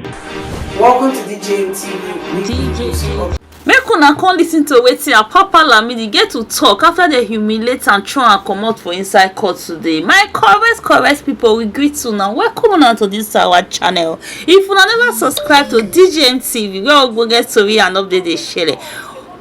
Welcome to DJ. Make una come listen to wetin Apapa Lamidi get to talk after they humiliate and throw and comot for inside court today. My correct people, we greet you now. Welcome una to this our channel. If una never subscribe to DJTV, where we go get story and update dey share.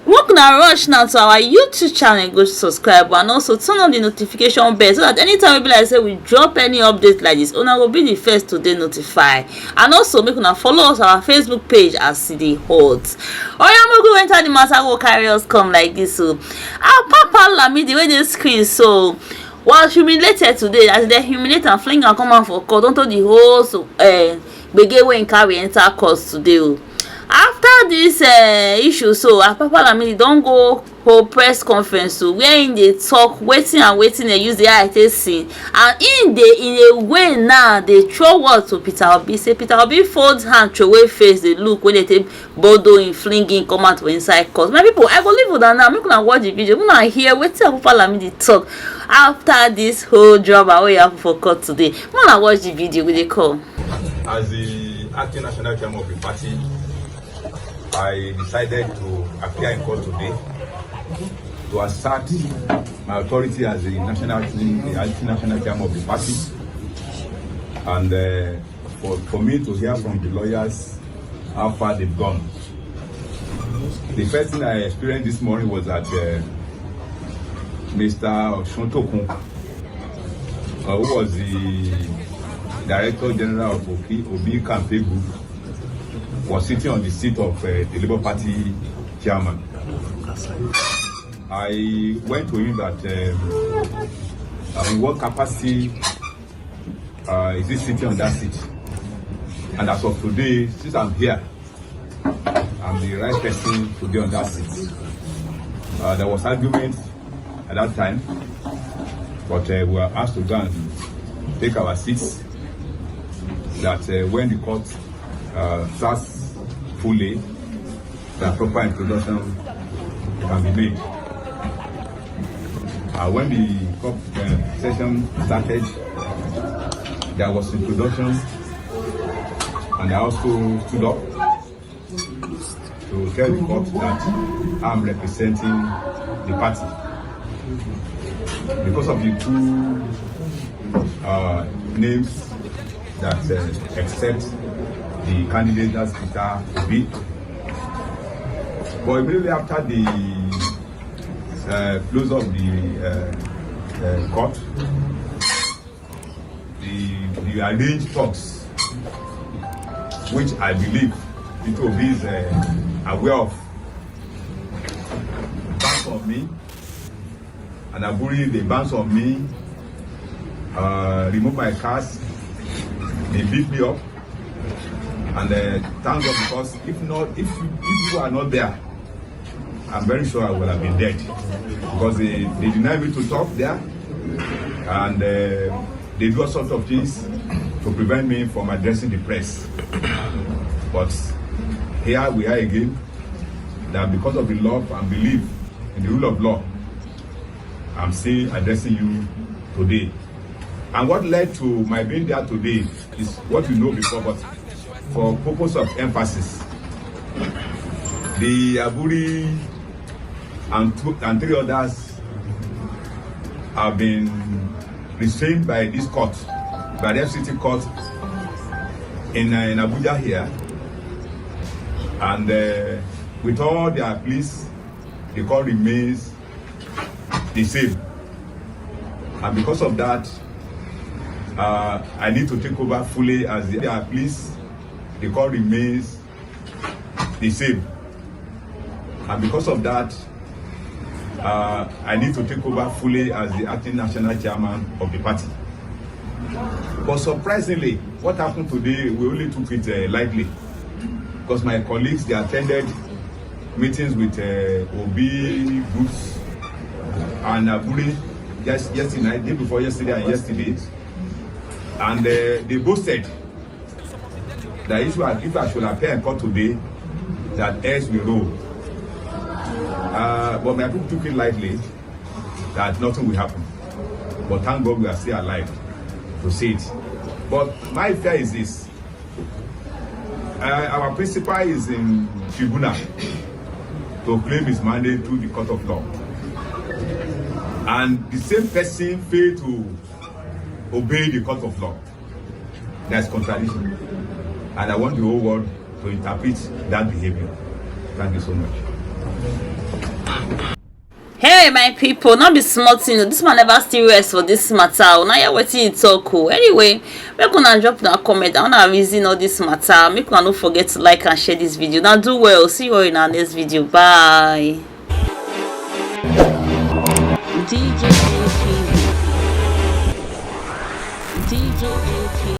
Make una rush now to our YouTube channel, go subscribe and also turn on the notification bell so that anytime we be like say we drop any update like this, una go be the first to dey notify. And also make una follow us our Facebook page as e dey hot. Oya make we enter the matter go carry us come like this. So Apapa Lamidi wey dey screen so was humiliated today as they humiliate and fling and come out for court unto the whole gbege wey carry enter court today. After this issue, so Apapa Lamidi don go hold press conference so where im dey talk wetin dey use the eye take see, and im dey in a way now dey throw word to Peter Obi, say Peter Obi fold hand throway face dey look wey dey take bodo im fling im come out for inside court. My people, I go leave una now make una watch the video, make una hear wetin Apapa Lamidi talk after this whole drama wey happen for court today. Make una watch the video wey dey come. As the acting national chairman of the party, I decided to appear in court today to assert my authority as the national chairman of the party, and for me to hear from the lawyers how far they've gone. The first thing I experienced this morning was that Mr. Shontokun, who was the Director General of Obi Campaign Group, was sitting on the seat of the Labour Party chairman. I went to him that in what capacity is he sitting on that seat? And as of today, since I'm here, I'm the right person to be on that seat. There was argument at that time, but we were asked to go and take our seats. That when the court starts fully, the proper introduction can be made. When the court session started, there was introduction, and I also stood up to tell the court that I'm representing the party. Because of the two names that accept the candidate as Peter Obi. But immediately after the close of the court, the arranged talks, which I believe Peter Obi is aware of, bounce on me, and Aburi they bounce on me, remove my cast, they beat me up. And thank God, because if you are not there, I'm very sure I would have been dead. Because they denied me to talk there, and they do all sorts of things to prevent me from addressing the press. But here we are again, that because of the love and belief in the rule of law, I'm still addressing you today. And what led to my being there today is what you know before, but for purpose of emphasis, the Aburi and three others have been restrained by this court, by the FCT court in Abuja here, and with all their pleas, the court remains the same, and because of that, I need to take over fully as their pleas. The court remains the same, and because of that, I need to take over fully as the acting national chairman of the party. But surprisingly, what happened today, we only took it lightly, because my colleagues, they attended meetings with Obi groups and Aburi yesterday, day before yesterday and yesterday, and they boasted that if I should appear in court today, that heirs will roll. But my people took it lightly, that nothing will happen. But thank God we are still alive to see it. But my fear is this. our principal is in tribunal to claim his mandate through the court of law. And the same person failed to obey the court of law. There's contradiction. And I want the whole world to interpret that behavior. Thank you so much. Hey my people, not be smart, you know. This man never still rest for this matter. Now you're waiting to talk. Anyway, we're gonna drop down a comment. I wanna reason all this matter. Make sure don't forget to like and share this video. Now do well. See you all in our next video. Bye. DJ